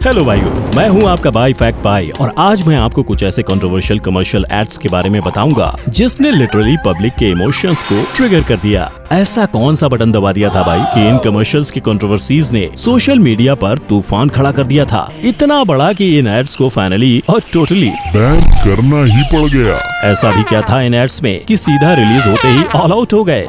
Hello भाइयों, मैं हूं आपका बाई फैक्ट बाई और आज मैं आपको कुछ ऐसे कंट्रोवर्शियल कमर्शियल एड्स के बारे में बताऊंगा जिसने लिटरली पब्लिक के इमोशंस को ट्रिगर कर दिया। ऐसा कौन सा बटन दबा दिया था भाई कि इन कमर्शियल्स की कंट्रोवर्सीज ने सोशल मीडिया पर तूफान खड़ा कर दिया था, इतना बड़ा कि इन एड्स को फाइनली और टोटली बैन करना ही पड़ गया। ऐसा भी क्या था इन एड्स में कि सीधा रिलीज होते ही ऑल आउट हो गए।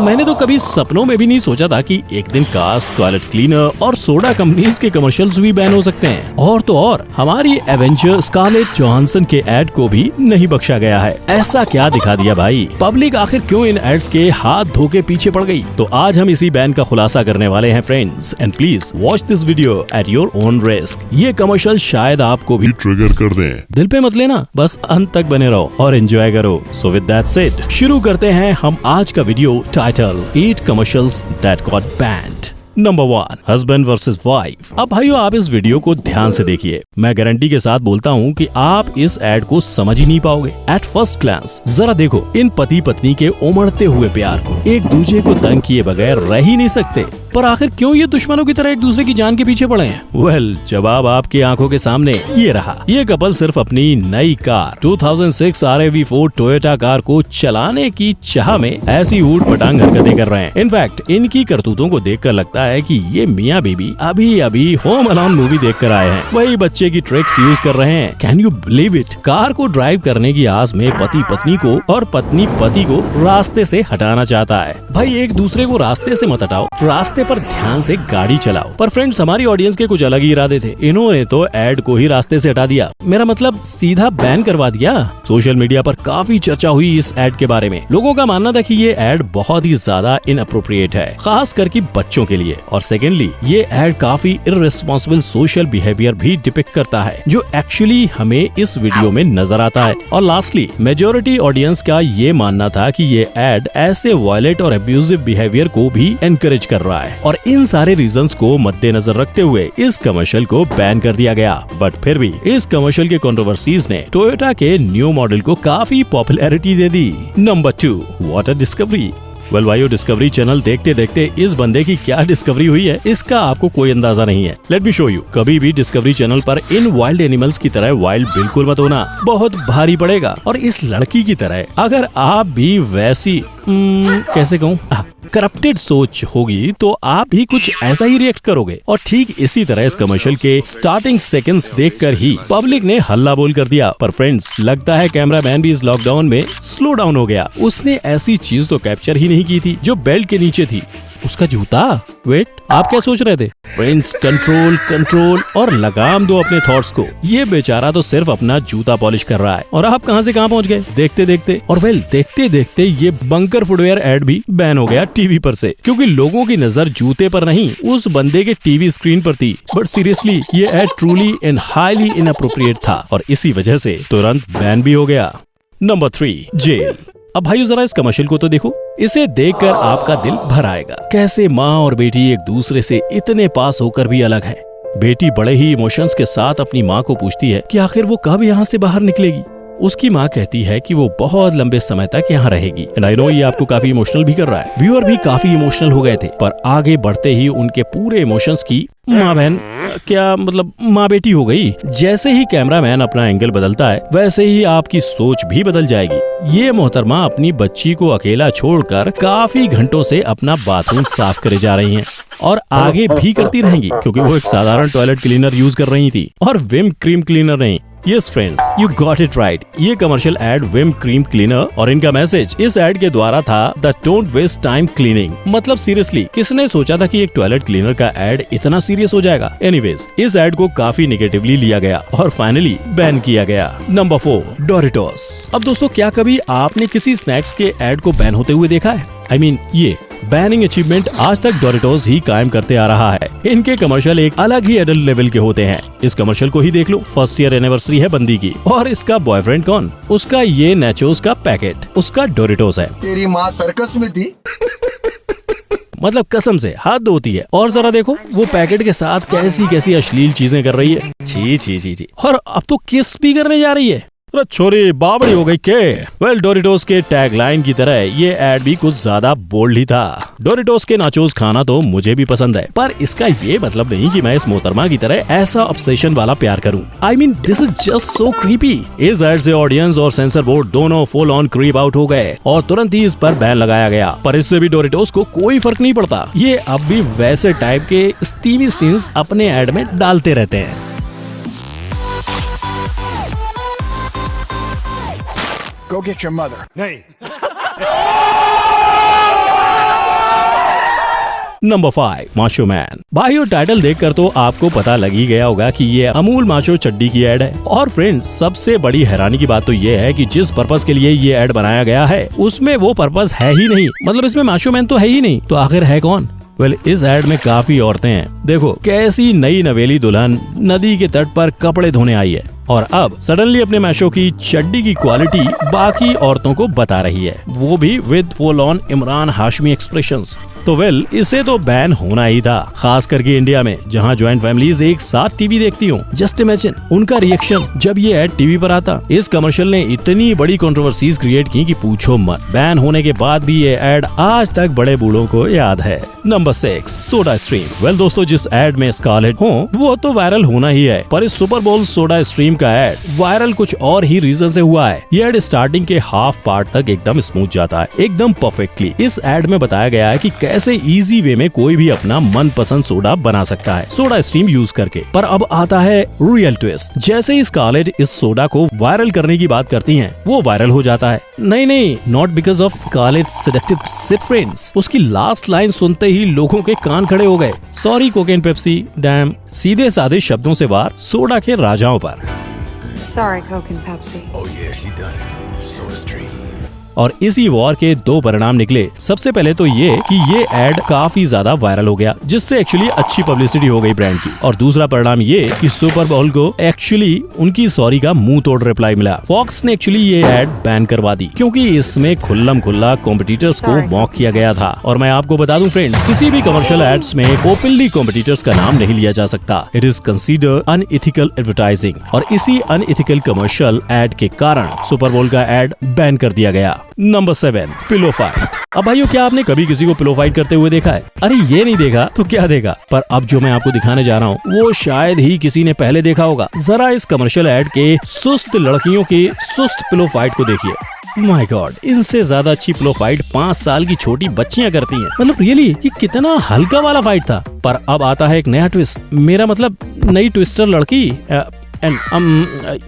मैंने तो कभी सपनों में भी नहीं सोचा था कि एक दिन कास्ट, टॉयलेट क्लीनर और सोडा कंपनीज के कमर्शियल्स भी बैन हो सकते हैं। और तो और हमारी एवेंजर स्कारलेट जोहानसन के एड को भी नहीं बख्शा गया है। ऐसा क्या दिखा दिया भाई, पब्लिक आखिर क्यों इन एड्स के हाथ धो के पीछे पड़ गई? तो आज हम इसी बैन का खुलासा करने वाले हैं friends, and please watch this video at your own risk. ये कमर्शियल शायद आपको भी ट्रिगर कर दें। दिल पे मत लेना, बस अंत तक बने रहो और एंजॉय करो। सो विद दैट सेड शुरू करते हैं हम आज का video title 8 commercials that got banned. Number 1, husband versus wife. अब भाइयों आप इस वीडियो को ध्यान से देखिए, मैं गारंटी के साथ बोलता हूँ कि आप इस एड को समझ ही नहीं पाओगे। एट फर्स्ट ग्लांस जरा देखो इन पति पत्नी के उमड़ते हुए प्यार को, एक दूसरे को तंग किए बगैर रह ही नहीं सकते, पर आखिर क्यों ये दुश्मनों की तरह एक दूसरे की जान के पीछे पड़े हैं? वेल, जवाब आपकी आंखों के सामने ये रहा। ये कपल सिर्फ अपनी नई कार 2006 RAV4 टोयोटा कार को चलाने की चाह में ऐसी ऊट पटांग हरकतें कर रहे हैं। इनफैक्ट इनकी करतूतों को देखकर लगता है कि ये मियाँ बीबी अभी होम अलोन मूवी देखकर आए हैं, वही बच्चे की ट्रिक्स यूज कर रहे हैं। Can you believe it? Car को ड्राइव करने की आस में पति पत्नी को और पत्नी पति को रास्ते से हटाना चाहता है। भाई एक दूसरे को रास्ते से मत हटाओ, रास्ते पर ध्यान से गाड़ी चलाओ। पर फ्रेंड्स हमारी ऑडियंस के कुछ अलग ही इरादे थे, इन्होंने तो एड को ही रास्ते से हटा दिया, मेरा मतलब सीधा बैन करवा दिया। सोशल मीडिया पर काफी चर्चा हुई इस एड के बारे में। लोगों का मानना था कि ये एड बहुत ही ज्यादा इनअप्रोप्रिएट है, खास करके बच्चों के लिए, और सेकेंडली ये एड काफी इररिस्पांसिबल सोशल बिहेवियर भी डिपिक्ट करता है जो एक्चुअली हमें इस वीडियो में नजर आता है। और लास्टली मेजोरिटी ऑडियंस का ये मानना था कि ये एड ऐसे वायलेंट और अब्यूजिव बिहेवियर को भी एनकरेज कर रहा है, और इन सारे रीजंस को मद्देनजर रखते हुए इस कमर्शियल को बैन कर दिया गया। बट फिर भी इस कमर्शियल के कंट्रोवर्सीज ने टोयोटा के न्यू मॉडल को काफी popularity they the. Number 2, what a discovery. Well भाइयों, डिस्कवरी चैनल देखते देखते इस बंदे की क्या डिस्कवरी हुई है इसका आपको कोई अंदाजा नहीं है। Let me show you. कभी भी डिस्कवरी चैनल पर इन वाइल्ड एनिमल्स की तरह वाइल्ड बिल्कुल मत होना, बहुत भारी पड़ेगा। और इस लड़की की तरह अगर आप भी वैसी कैसे कहूँ, करप्टेड सोच होगी तो आप भी कुछ ऐसा ही रिएक्ट करोगे। और ठीक इसी तरह इस कमर्शियल के स्टार्टिंग सेकंड्स देखकर ही पब्लिक ने हल्ला बोल कर दिया। पर फ्रेंड्स लगता है कैमरामैन भी इस लॉकडाउन में स्लो डाउन हो गया। उसने ऐसी चीज तो कैप्चर ही नहीं की थी जो बेल्ट के नीचे थी, उसका जूता। वेट, आप क्या सोच रहे थे? फ्रेंड्स कंट्रोल और लगाम दो अपने थॉट्स को। ये बेचारा तो सिर्फ अपना जूता पॉलिश कर रहा है और आप कहां से कहां पहुंच गए देखते देखते। और देखते देखते ये बंकर फुटवेयर एड भी बैन हो गया टीवी पर से, क्योंकि लोगों की नजर जूते पर नहीं उस बंदे के टीवी स्क्रीन पर थी। बट सीरियसली ये ad truly and highly inappropriate था और इसी वजह से तुरंत बैन भी हो गया। Number 3, jail. अब भाइयों जरा इस कमर्शियल को तो देखो, इसे देखकर आपका दिल भर आएगा। कैसे माँ और बेटी एक दूसरे से इतने पास होकर भी अलग है। बेटी बड़े ही इमोशंस के साथ अपनी माँ को पूछती है कि आखिर वो कब यहाँ से बाहर निकलेगी। उसकी माँ कहती है कि वो बहुत लंबे समय तक यहाँ रहेगी। एंड आई नो ये आपको काफी इमोशनल भी कर रहा है। व्यूअर भी काफी इमोशनल हो गए थे, पर आगे बढ़ते ही उनके पूरे इमोशंस की माँ बहन क्या मतलब माँ बेटी हो गई। जैसे ही कैमरामैन अपना एंगल बदलता है वैसे ही आपकी सोच भी बदल जाएगी। ये मोहतरमा अपनी बच्ची को अकेला छोड़कर काफी घंटों से अपना बाथरूम साफ करे जा रही हैं और आगे भी करती रहेंगी, क्योंकि वो एक साधारण टॉयलेट क्लीनर यूज कर रही थी और विम क्रीम क्लीनर नहीं। Yes friends, you got it right. ये commercial ad Vim cream cleaner और इनका मैसेज इस एड के द्वारा था the don't waste time cleaning. मतलब सीरियसली किसने सोचा था कि एक टॉयलेट क्लीनर का एड इतना सीरियस हो जाएगा। एनीवेज इस एड को काफी नेगेटिवली लिया गया और फाइनली बैन किया गया। Number 4, Doritos. अब दोस्तों क्या कभी आपने किसी स्नैक्स के एड को बैन होते हुए देखा है? I mean, ये बैनिंग अचीवमेंट आज तक डोरिटोस ही कायम करते आ रहा है। इनके कमर्शियल एक अलग ही एडल्ट लेवल के होते हैं। इस कमर्शियल को ही देख लो, फर्स्ट ईयर एनिवर्सरी है बंदी की और इसका बॉयफ्रेंड कौन? उसका ये नेचोस का पैकेट, उसका डोरिटोस है। तेरी माँ सर्कस में थी। मतलब कसम से हाथ धोती है। और जरा देखो वो पैकेट के साथ कैसी कैसी अश्लील चीजें कर रही है। छी छी छी छी। और अब तो किस भी करने जा रही है। अरे छोरी बाबड़ी हो गई के। वेल डोरिटोस के टैगलाइन की तरह ये एड भी कुछ ज्यादा बोल्ड ही था। डोरिटोस के नाचोस खाना तो मुझे भी पसंद है, पर इसका ये मतलब नहीं कि मैं इस मोहतरमा की तरह ऐसा ऑब्सेशन वाला प्यार करूं। I mean this is just so creepy. इस एड से ऑडियंस और सेंसर बोर्ड दोनों फुल ऑन क्रीप आउट हो गए और तुरंत ही इस पर बैन लगाया गया। पर इससे भी डोरिटोस को कोई फर्क नहीं पड़ता। ये अब भी वैसे टाइप के स्टीवी सीन्स अपने एड में डालते रहते हैं। Go get your mother. नहीं। Number 5 macho man. भाइयों टाइटल देखकर तो आपको पता लग ही गया होगा कि ये अमूल माशो चड्डी की एड है। और फ्रेंड्स सबसे बड़ी हैरानी की बात तो ये है कि जिस पर्पस के लिए ये एड बनाया गया है उसमें वो पर्पस है ही नहीं। मतलब इसमें माशो मैन तो है ही नहीं, तो आखिर है कौन? वेल इस एड में काफी औरतें हैं। देखो कैसी नई नवेली दुल्हन नदी के तट पर कपड़े धोने आई है और अब सडनली अपने मैशो की चड्डी की क्वालिटी बाकी औरतों को बता रही है, वो भी with full on Imran Hashmi expressions. तो वेल इसे तो बैन होना ही था, खास करके इंडिया में जहां ज्वाइंट फैमिलीज एक साथ टीवी देखती हूँ। जस्ट इमेजिन उनका रिएक्शन जब ये एड टीवी पर आता। इस कमर्शियल ने इतनी बड़ी कंट्रोवर्सीज क्रिएट की कि पूछो मत। बैन होने के बाद भी ये एड आज तक बड़े बूढ़ों को याद है। Number 6 soda stream. वेल दोस्तों जिस एड में स्कारलेट हो वो तो वायरल होना ही है, पर इस सुपर बोल सोडा स्ट्रीम का एड वायरल कुछ और ही रीजन से हुआ है। ये एड स्टार्टिंग के हाफ पार्ट तक एकदम स्मूथ जाता है, एकदम परफेक्टली। इस एड में बताया गया है कि कैसे इजी वे में कोई भी अपना मनपसंद सोडा बना सकता है सोडा स्ट्रीम यूज करके। पर अब आता है रियल ट्विस्ट। जैसे ही स्कारलेट इस सोडा को वायरल करने की बात करती हैं, वो वायरल हो जाता है। नहीं, not because of scarlet seductive sip friends. उसकी लास्ट लाइन सुनते ही लोगों के कान खड़े हो गए। Sorry cocaine Pepsi damn. सीधे साधे शब्दों से वार सोडा के राजाओं पर। Sorry, Coke and Pepsi. Oh yeah, she done it. Soda Stream. और इसी वॉर के दो परिणाम निकले। सबसे पहले तो ये कि ये एड काफी ज्यादा वायरल हो गया, जिससे एक्चुअली अच्छी पब्लिसिटी हो गई ब्रांड की। और दूसरा परिणाम ये कि सुपर बोल को एक्चुअली उनकी सॉरी का मुंह तोड़ रिप्लाई मिला। फॉक्स ने एक्चुअली ये एड बैन करवा दी क्योंकि इसमें खुल्लम खुल्ला कॉम्पिटिटर्स को मॉक किया गया था। और मैं आपको बता दूं फ्रेंड्स, किसी भी कमर्शियल एड्स में ओपनली कॉम्पिटिटर्स का नाम नहीं लिया जा सकता। It is consider unethical advertising. और इसी अनएथिकल कमर्शियल एड के कारण सुपर बोल का एड बैन कर दिया गया। Number 7 pillow fight. अब भाइयों क्या आपने कभी किसी को पिलो फाइट करते हुए देखा है? अरे ये नहीं देखा तो क्या देखा। पर अब जो मैं आपको दिखाने जा रहा हूँ वो शायद ही किसी ने पहले देखा होगा। जरा इस कमर्शियल एड के सुस्त लड़कियों के सुस्त पिलो फाइट को देखिए। माय गॉड, इनसे ज्यादा अच्छी पिलो फाइट 5 साल की छोटी बच्चियां करती हैं। मतलब रियली ये कितना हल्का वाला फाइट था। पर अब आता है एक नया ट्विस्ट, मेरा मतलब नई ट्विस्टर लड़की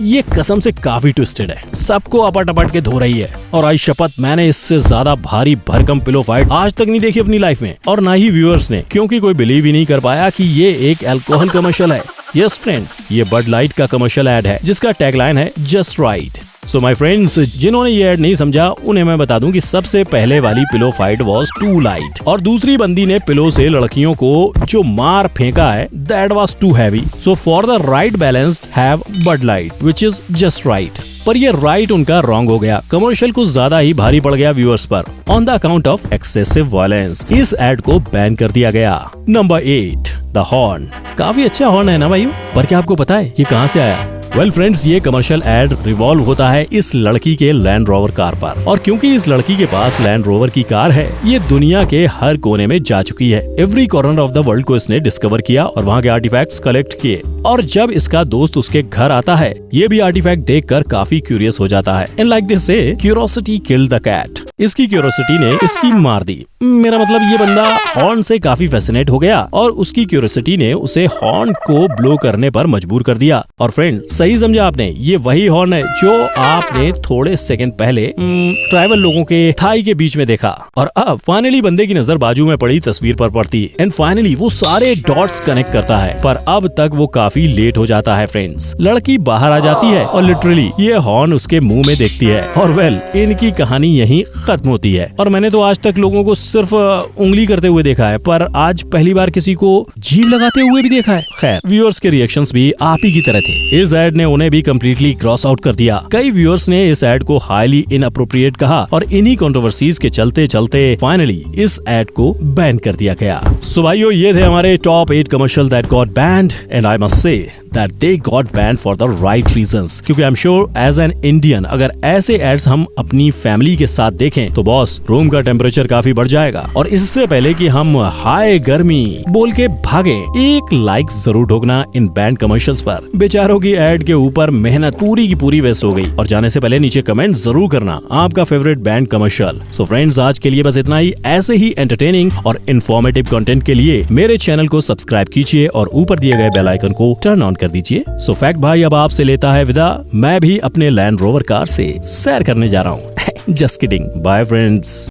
ये कसम से काफी ट्विस्टेड है। सबको अपट अपट के धो रही है। और आज शपथ मैंने इससे ज्यादा भारी भरकम पिलो फाइट आज तक नहीं देखी अपनी लाइफ में, और ना ही व्यूअर्स ने, क्योंकि कोई बिलीव ही नहीं कर पाया कि ये एक अल्कोहल कमर्शियल है। यस फ्रेंड्स, ये बड लाइट का कमर्शियल एड है जिसका टैगलाइन है just right. So my friends, जिन्होंने ये एड नहीं समझा उन्हें मैं बता दूं कि सबसे पहले वाली pillow fight was too light, और दूसरी बंदी ने पिलो से लड़कियों को जो मार फेंका है that was too heavy. So for the right balance have but light which is just right. पर ये राइट उनका रॉन्ग हो गया। कमर्शियल कुछ ज्यादा ही भारी पड़ गया व्यूअर्स पर on the account of excessive violence. इस एड को बैन कर दिया गया। Number 8 the horn. काफी अच्छा हॉर्न है ना भाइयों, पर क्या आपको पता है ये कहाँ से आया? वेल फ्रेंड्स, ये कमर्शियल एड रिवॉल्व होता है इस लड़की के लैंड रोवर कार पर। और क्योंकि इस लड़की के पास लैंड रोवर की कार है, ये दुनिया के हर कोने में जा चुकी है। Every corner of the world को इसने डिस्कवर किया और वहाँ के आर्टिफैक्ट्स कलेक्ट किए। और जब इसका दोस्त उसके घर आता है, ये भी आर्टिफैक्ट देखकर काफी क्यूरियस हो जाता है। एंड लाइक दिस से क्यूरोसिटी किल्ड द कैट। इसकी क्यूरोसिटी ने इसकी मार दी। मेरा मतलब ये बंदा हॉर्न से काफी फैसिनेट हो गया और उसकी क्यूरियोसिटी ने उसे हॉर्न को ब्लो करने पर मजबूर कर दिया। और फ्रेंड, सही समझा आपने, ये वही हॉर्न है जो आपने थोड़े सेकंड पहले ट्राइबल लोगों के थाई के बीच में देखा। और अब फाइनली बंदे की नजर बाजू में पड़ी तस्वीर पर पड़ती एंड फाइनली वो सारे डॉट्स कनेक्ट करता है। पर अब तक वो काफी लेट हो जाता है फ्रेंड्स। लड़की बाहर आ जाती है और लिटरली ये हॉर्न उसके मुंह में देखती है। और वेल, इनकी कहानी यहीं खत्म होती है। और मैंने तो आज तक लोगों को सिर्फ उंगली करते हुए देखा है, पर आज पहली बार किसी को जीभ लगाते हुए भी देखा है। खैर, व्यूअर्स के रिएक्शंस भी आप ही की तरह थे। इस एड एड ने उन्हें भी कम्प्लीटली क्रॉस आउट कर दिया। कई व्यूअर्स ने इस एड को हाईली इनअप्रोप्रिएट कहा और इन्हीं कंट्रोवर्सीज के चलते चलते फाइनली इस एड को बैन कर दिया गया। सो भाइयों, ये थे हमारे top 8 commercial that got banned and I must say that they got banned for the right reasons। क्योंकि I'm sure as an Indian अगर ऐसे एड्स हम अपनी फैमिली के साथ देखें तो बॉस रूम का टेम्परेचर काफी बढ़ जाएगा। और इससे पहले कि हम हाय गर्मी बोल के भागे, एक लाइक जरूर ठोकना इन बैंड कमर्शियल्स पर। बेचारों की एड के ऊपर मेहनत पूरी की पूरी वेस्ट हो गई। और जाने से पहले नीचे कमेंट जरूर करना आपका favourite band commercial. So friends, आज के लिए बस इतना ही। ऐसे ही एंटरटेनिंग और इन्फॉर्मेटिव कंटेंट के लिए मेरे चैनल को सब्सक्राइब कीजिए और ऊपर दिए गए बेल आइकन को टर्न ऑन कर दीजिए। सो फैक्ट भाई अब आपसे लेता है विदा। मैं भी अपने लैंड रोवर कार से सैर करने जा रहा हूँ। Just kidding. Bye friends.